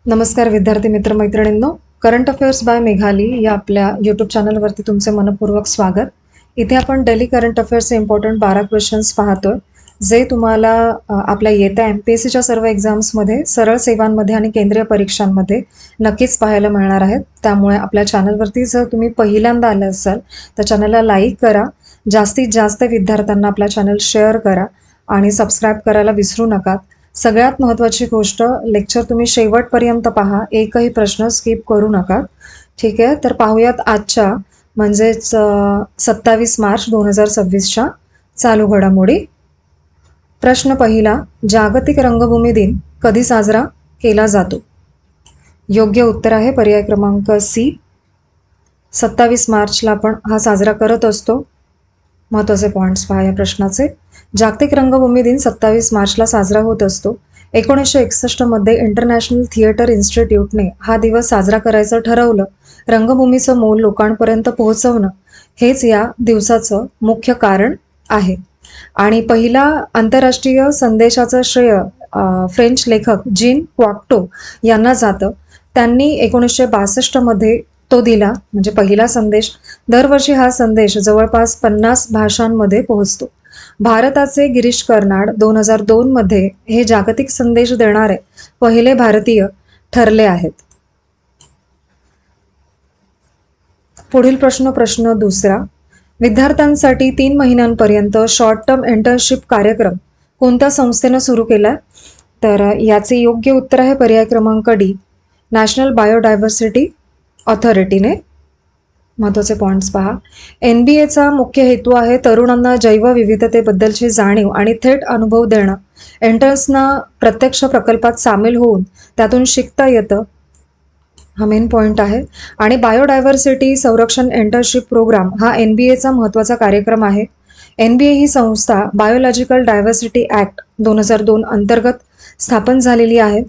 नमस्कार विद्यार्थी मित्र मैत्रिणींनो, करंट अफेअर्स बाय मेघाली या आपल्या यूट्यूब चॅनलवरती तुमचे मनपूर्वक स्वागत. इथे आपण डेली करंट अफेअर्सचे इम्पॉर्टंट 12 क्वेश्चन्स पाहतोय, जे तुम्हाला आपल्या येत्या MPSCच्या सर्व एक्झाम्समध्ये, सरळ सेवांमध्ये आणि केंद्रीय परीक्षांमध्ये नक्कीच पाहायला मिळणार आहेत. त्यामुळे आपल्या चॅनलवरती जर तुम्ही पहिल्यांदा आले असाल तर चॅनलला लाईक करा, जास्तीत जास्त विद्यार्थ्यांना आपला चॅनल शेअर करा आणि सबस्क्राईब करायला विसरू नका. सगळ्यात महत्त्वाची गोष्ट, लेक्चर तुम्ही शेवटपर्यंत पहा, एकही प्रश्न स्किप करू नका. ठीक आहे, तर पाहूयात आजच्या म्हणजेच 27 मार्च 2026च्या चालू घडामोडी. प्रश्न पहिला, जागतिक रंगभूमी दिन कधी साजरा केला जातो? योग्य उत्तर आहे पर्याय क्रमांक सी. 27 मार्चला आपण हा साजरा करत असतो. महत्त्वाचे पॉईंट्स पहा या प्रश्नाचे. जागतिक रंगभूमी दिन 27 मार्चला साजरा होत असतो. 1961 मध्ये इंटरनॅशनल थिएटर इन्स्टिट्यूटने हा दिवस साजरा करायचं ठरवलं. रंगभूमीचं मोल लोकांपर्यंत पोहोचवणं हेच या दिवसाचं मुख्य कारण आहे. आणि पहिला आंतरराष्ट्रीय संदेशाचं श्रेय फ्रेंच लेखक जीन क्वाक्टो यांना जातं. त्यांनी 1962 मध्ये तो दिला, म्हणजे पहिला संदेश. दरवर्षी हा संदेश जवळपास 50 भाषांमध्ये पोहोचतो. भारताचे गिरीश कर्नाड 2002 मध्ये हे जागतिक संदेश देणारे पहिले भारतीय ठरले आहेत. पुढील प्रश्न दुसरा, विद्यार्थ्यांसाठी 3 महिन्यांपर्यंत शॉर्ट टर्म इंटर्नशिप कार्यक्रम कोणत्या संस्थेनं सुरू केला? तर याचे योग्य उत्तर आहे पर्याय क्रमांक डी, नॅशनल बायोडायव्हर्सिटी ऑथॉरिटीने. महत्त्वाचे पॉईंट्स पहा. NBA मुख्य हेतू आहे तरुणांना जैवविविधतेबद्दलची जाणीव आणि थेट अनुभव देणं. इंटर्न्सना प्रत्यक्ष प्रकल्पात सामील होऊन त्यातून शिकता येतं, हा मेन पॉईंट आहे. आणि बायोडायव्हर्सिटी संरक्षण इंटर्नशिप प्रोग्राम हा NBA महत्त्वाचा कार्यक्रम आहे. NBA ही संस्था बायोलॉजिकल डायव्हर्सिटी ॲक्ट 2002 अंतर्गत स्थापन झालेली आहे.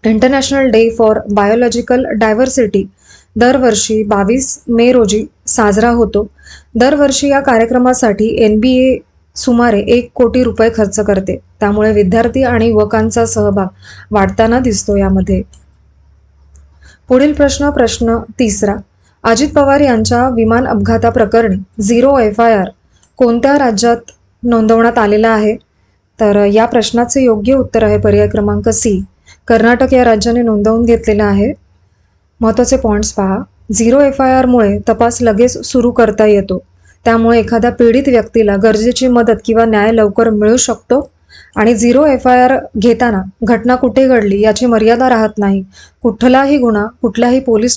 International day for biological diversity दरवर्षी 22 मे रोजी साजरा होतो. दरवर्षी या कार्यक्रमासाठी NBA सुमारे 1 कोटी रुपये खर्च करते. त्यामुळे विद्यार्थी आणि युवकांचा सहभाग वाढताना दिसतो यामध्ये. पुढील प्रश्न तिसरा, अजित पवार यांच्या विमान अपघाताप्रकरणी 0 FIR कोणत्या राज्यात नोंदवण्यात आलेला आहे? तर या प्रश्नाचे योग्य उत्तर आहे पर्याय क्रमांक सी, कर्नाटक या राज्याने नोंदवून घेतलेला आहे. महत्त्वाचे पॉईंट्स पहा. 0 FIR मुळे तपास लगेच सुरू करता येतो. त्यामुळे एखाद्या पीडित व्यक्तीला गरजेची मदत किंवा न्याय लवकर मिळू शकतो. आणि 0 FIR घेताना घटना कुठे घडली याची मर्यादा राहत नाही. कुठलाही गुन्हा कुठल्याही पोलीस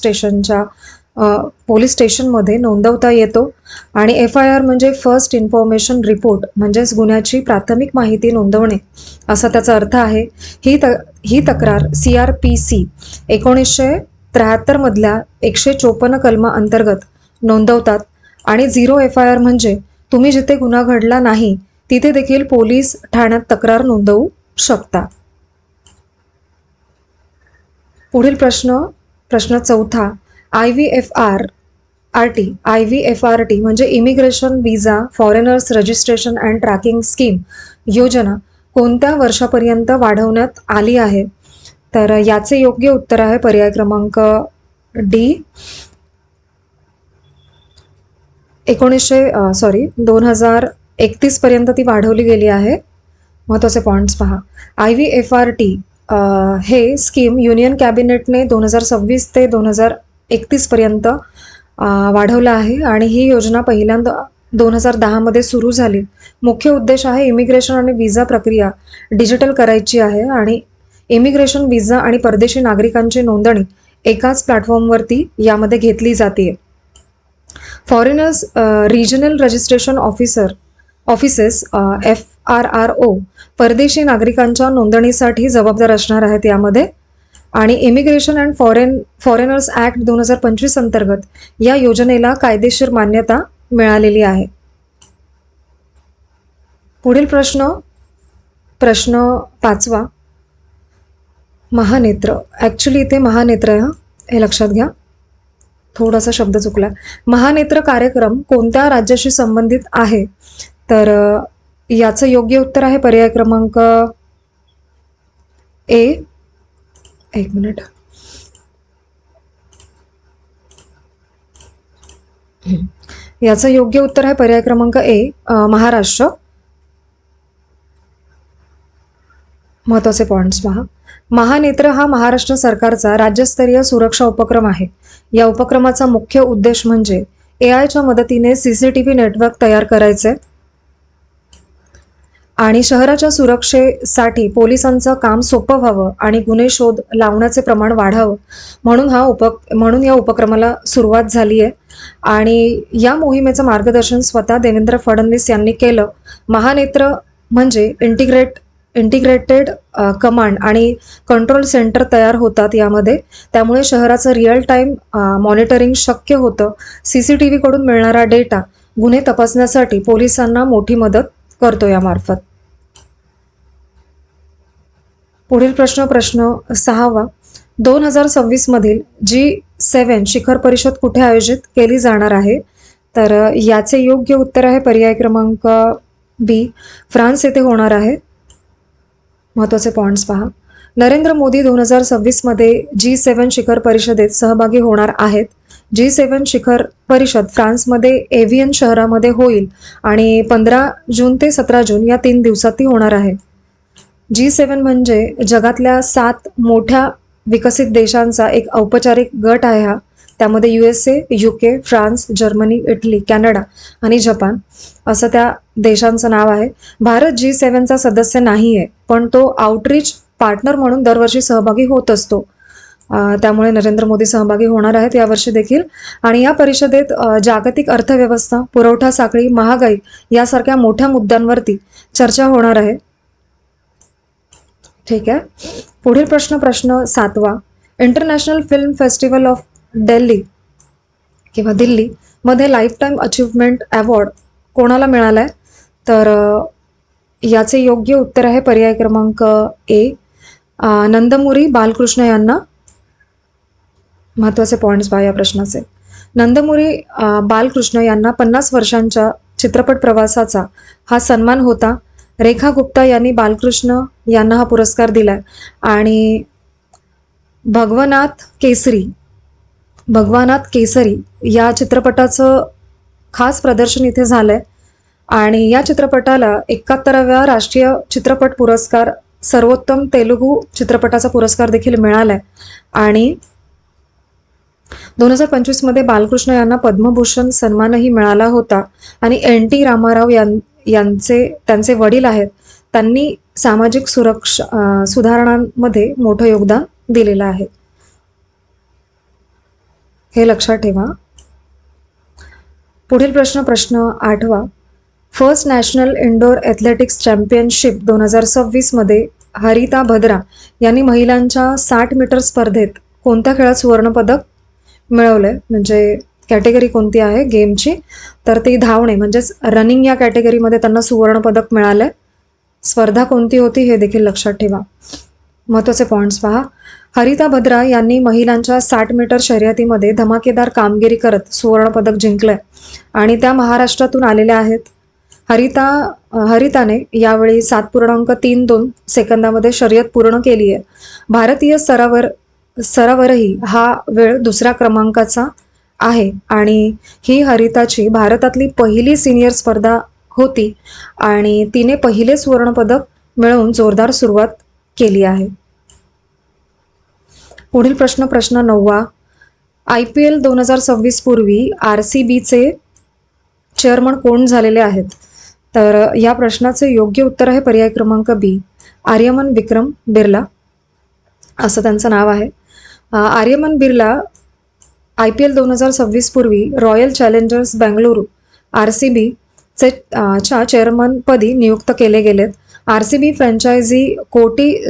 स्टेशनमध्ये नोंदवता येतो. आणि FIR म्हणजे फर्स्ट इन्फॉर्मेशन रिपोर्ट, म्हणजेच गुन्ह्याची प्राथमिक माहिती नोंदवणे असा त्याचा अर्थ आहे. ही तक्रार CRPC 1973 मधल्या 154 कलमा अंतर्गत नोंदवतात. आणि 0 FIR म्हणजे तुम्ही जिथे गुन्हा घडला नाही तिथे देखील पोलीस ठाण्यात तक्रार नोंदवू शकता. पुढील प्रश्न चौथा, IVFRT म्हणजे immigration visa foreigners registration and tracking scheme योजना कोणत्या वर्षापर्यंत वाढवण्यात आली आहे? तर याचे योग्य उत्तर आहे पर्याय क्रमांक डी, 2031 पर्यंत ती वाढवली गेली आहे. महत्त्वाचे पॉईंट्स पहा. IVFRT हे स्कीम युनियन कॅबिनेटने 2026 ते 2031 पर्यंत वाढवलं आहे. आणि ही योजना पहिल्यांदा 2010 मध्ये सुरू झाली. मुख्य उद्देश आहे इमिग्रेशन आणि व्हिसा प्रक्रिया डिजिटल करायची आहे. आणि इमिग्रेशन, व्हिसा आणि परदेशी नागरिकांची नोंदणी एकाच प्लॅटफॉर्मवरती यामध्ये घेतली जाते. Foreigners regional registration offices FRRO परदेशी नागरिकांच्या नोंदणीसाठी जबाबदार असणार आहेत यामध्ये. आणि इमिग्रेशन अँड फॉरेनर्स ॲक्ट 2025 अंतर्गत या योजनेला कायदेशीर मान्यता मिळालेली आहे. पुढील प्रश्न पाचवा, महानेत्र. ॲक्च्युली इथे महानेत्र आहे, हे लक्षात घ्या, थोडासा शब्द चुकला. महानेत्र कार्यक्रम कोणत्या राज्याशी संबंधित आहे? तर याचं योग्य उत्तर आहे पर्याय क्रमांक ए, एक मिनिट. याचं योग्य उत्तर आहे पर्याय क्रमांक ए, महाराष्ट्र. महत्त्वाचे पॉइंट्स पहा. महानेत्र हा महाराष्ट्र सरकारचा राज्यस्तरीय सुरक्षा उपक्रम आहे. या उपक्रमाचा मुख्य उद्देश म्हणजे एआयच्या मदतीने CCTV नेटवर्क तयार करायचे आणि शहराच्या सुरक्षेसाठी पोलिसांचं काम सोपं व्हावं आणि गुन्हे शोध लावण्याचे प्रमाण वाढावं म्हणून या उपक्रमाला सुरुवात झाली आहे. आणि या मोहिमेचं मार्गदर्शन स्वतः देवेंद्र फडणवीस यांनी केलं. महानेत्र म्हणजे इंटिग्रेटेड कमांड आणि कंट्रोल सेंटर तयार होतात यामध्ये. त्यामुळे शहराचं रिअल टाईम मॉनिटरिंग शक्य होतं. CCTV कडून मिळणारा डेटा गुन्हे तपासण्यासाठी पोलिसांना मोठी मदत करतो यामार्फत. पुढील प्रश्न 6वा. 2026 मधील G7 शिखर परिषद कुठे आयोजित केली जाणार आहे? तर याचे योग्य उत्तर आहे पर्याय क्रमांक बी, फ्रान्स येथे होणार आहे. महत्त्वाचे पॉइंट्स पहा. नरेंद्र मोदी 2026 मध्ये G7 शिखर परिषदेत सहभागी होणार आहेत. G7 शिखर परिषद फ्रान्समध्ये एव्हियन शहरामध्ये होईल आणि 15 जून ते 17 जून या 3 दिवसात ती होणार आहे. G7 म्हणजे जगातल्या 7 मोठ्या विकसित देशांचा एक औपचारिक गट आहे हा. त्यामध्ये USA, UK, France, Germany, Italy, Canada आणि जपान असं त्या देशांचं नाव आहे. भारत G7चा सदस्य नाही आहे, पण तो आउटरीच पार्टनर म्हणून दरवर्षी सहभागी होत असतो. त्यामुळे नरेंद्र मोदी सहभागी होणार आहेत यावर्षी देखील. आणि या परिषदेत जागतिक अर्थव्यवस्था, पुरवठा साखळी, महागाई यासारख्या मोठ्या मुद्द्यांवरती चर्चा होणार आहे. ठीक आहे. पुढील प्रश्न 7वा. International film festival of Delhi मध्ये लाईफ टाईम अचीवमेंट अवॉर्ड कोणाला मिळाला आहे? तर याचे योग्य उत्तर आहे पर्याय क्रमांक ए, नंदमुरी बालकृष्ण यांना. महत्त्वाचे पॉइंट्स पहा या प्रश्नाचे. नंदमुरी बालकृष्ण यांना 50 वर्षांच्या चित्रपट प्रवासाचा हा सन्मान होता. रेखा गुप्ता यांनी बालकृष्ण यांना हा पुरस्कार दिलाय. आणि भगवनाथ केसरी या चित्रपटाचं खास प्रदर्शन इथे झालंय. आणि या चित्रपटाला 71व्या राष्ट्रीय चित्रपट पुरस्कार, सर्वोत्तम तेलुगू चित्रपटाचा पुरस्कार देखील मिळालाय. आणि 2025 मध्ये बालकृष्ण यांना पद्मभूषण सन्मानही मिळाला होता. आणि NT रामाराव त्यांचे वडील आहेत. त्यांनी सामाजिक सुधारणांमध्ये मोठं योगदान दिलेलं आहे. हे लक्षात ठेवा. पुढील प्रश्न 8वा. First national indoor athletics championship 2026 मध्ये हरिता भद्रा यांनी महिलांच्या 60 मीटर स्पर्धेत कोणत्या खेळात सुवर्णपदक मिळवलंय? म्हणजे कॅटेगरी कोणती आहे गेमची? तर ती धावणे म्हणजेच रनिंग या कॅटेगरीमध्ये त्यांना सुवर्णपदक मिळालंय. स्पर्धा कोणती होती हे देखील लक्षात ठेवा. महत्त्वाचे पॉइंट्स पहा. हरिता भद्रा यांनी महिलांच्या 60 मीटर शर्यतीमध्ये धमाकेदार कामगिरी करत सुवर्णपदक जिंकलंय आणि त्या महाराष्ट्रातून आलेल्या आहेत. हरिताने यावेळी 7.32 सेकंदामध्ये शर्यत पूर्ण केली आहे. भारतीय स्तरावरही हा वेळ दुसऱ्या क्रमांकाचा आहे. आणि ही हरिताची भारतातली पहिली सिनियर स्पर्धा होती आणि तिने पहिले सुवर्णपदक मिळवून जोरदार सुरुवात केली आहे. पुढील प्रश्न 9वा. IPL 2026 पूर्वी RCBचे चेअरमन कोण झालेले आहेत? तर या प्रश्नाचे योग्य उत्तर आहे पर्याय क्रमांक बी, आर्यमन विक्रम बिर्ला असं त्यांचं नाव आहे. आर्यमन बिर्ला IPL 2026 पूर्वी रॉयल चॅलेंजर्स बेंगळुरू RCB च्या चेअरमनपदी नियुक्त केले गेलेत. RCB फ्रँचायझी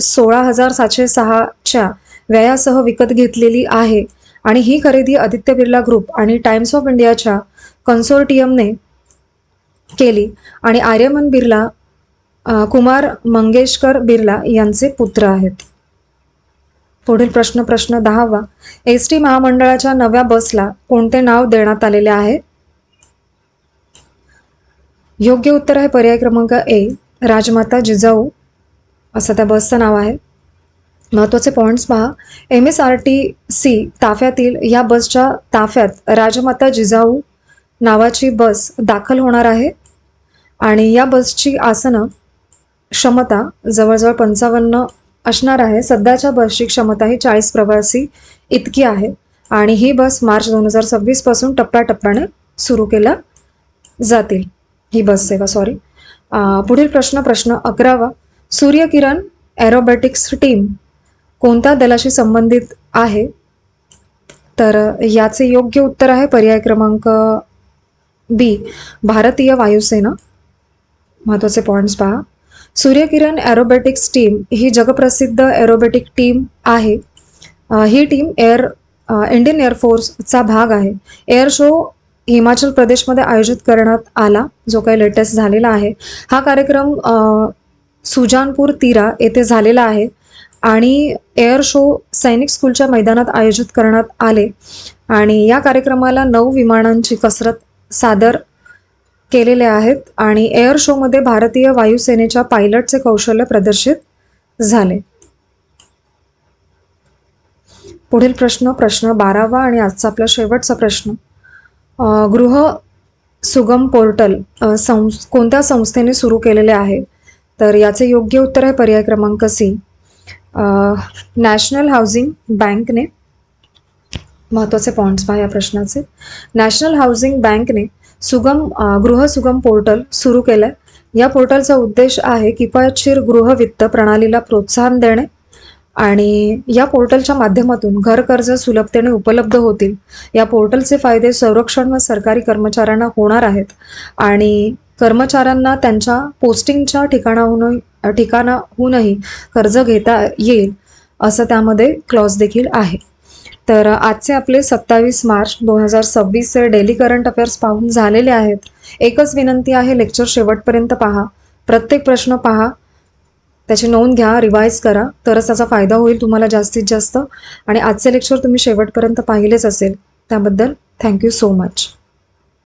$16,706च्या व्ययासह विकत घेतलेली आहे आणि ही खरेदी आदित्य बिर्ला ग्रुप आणि टाइम्स ऑफ इंडियाच्या कन्सोर्टियमने केली. आणि आर्यमन बिर्ला कुमार मंगेशकर बिर्ला यांचे पुत्र आहेत. पुढील प्रश्न 10वा. ST महामंडळाच्या नव्या बसला कोणते नाव देण्यात आलेले आहे? योग्य उत्तर आहे पर्याय क्रमांक ए, राजमाता जिजाऊ असं त्या बसचं नाव आहे. महत्त्वाचे पॉईंट्स पहा. MSRTC ताफ्यातील या बसच्या ताफ्यात राजमाता जिजाऊ नावाची बस दाखल होणार आहे आणि या बसची आसनं क्षमता जवळजवळ 55 असणार आहे. सध्याच्या बसची क्षमता ही 40 प्रवासी इतकी आहे आणि ही बस मार्च 2026 पासून टप्प्याटप्प्याने सुरू केल्या जातील, ही बस सेवा. पुढील प्रश्न 11वा. सूर्यकिरण एरोबॅटिक्स टीम कोणत्या दलाशी संबंधित आहे? तर याचे योग्य उत्तर आहे पर्याय क्रमांक बी, भारतीय वायुसेना. महत्त्वाचे पॉईंट्स पहा. सूर्यकिरण एरोबॅटिक्स टीम ही जगप्रसिद्ध एरोबॅटिक टीम आहे. ही टीम इंडियन एअरफोर्सचा भाग आहे. एअर शो हिमाचल प्रदेशमध्ये आयोजित करण्यात आला, जो काही लेटेस्ट झालेला आहे. हा कार्यक्रम सुजानपूर तिरा येथे झालेला आहे आणि एअर शो सैनिक स्कूलच्या मैदानात आयोजित करण्यात आले आणि या कार्यक्रमाला 9 विमानांची कसरत सादर केलेले आहेत आणि एअर शोमध्ये भारतीय वायुसेनेच्या पायलटचे कौशल्य प्रदर्शित झाले. पुढील प्रश्न 12वा आणि आजचा आपला शेवटचा प्रश्न. गृह सुगम पोर्टल कोणत्या संस्थेने सुरू केलेले आहे? तर याचे योग्य उत्तर आहे पर्याय क्रमांक सी, नॅशनल हाऊसिंग बँकने. महत्त्वाचे पॉईंट्स पहा या प्रश्नाचे. नॅशनल हाऊसिंग बँकने गृह सुगम पोर्टल सुरू केलं. या पोर्टलचा उद्देश आहे किफायतशीर गृहवित्त प्रणालीला प्रोत्साहन देणे आणि या पोर्टलच्या माध्यमातून घर कर्ज सुलभतेने उपलब्ध होतील. या पोर्टलचे फायदे संरक्षण व सरकारी कर्मचाऱ्यांना होणार आहेत आणि कर्मचाऱ्यांना त्यांच्या पोस्टिंगच्या ठिकाणाहूनही कर्ज घेता येईल असं त्यामध्ये क्लॉज देखील आहे. तर आजचे आपले 27 मार्च 2026 डेली करंट अफेअर्स पाहून झालेले आहेत. एकच विनंती आहे, लेक्चर शेवटपर्यंत पहा, प्रत्येक प्रश्न पहा, त्याची नोंद घ्या, रिवाईज करा, तरच त्याचा फायदा होईल तुम्हाला जास्तीत जास्त. आणि आजचे लेक्चर तुम्ही शेवटपर्यंत पाहिलेच असेल, त्याबद्दल थँक्यू सो मच.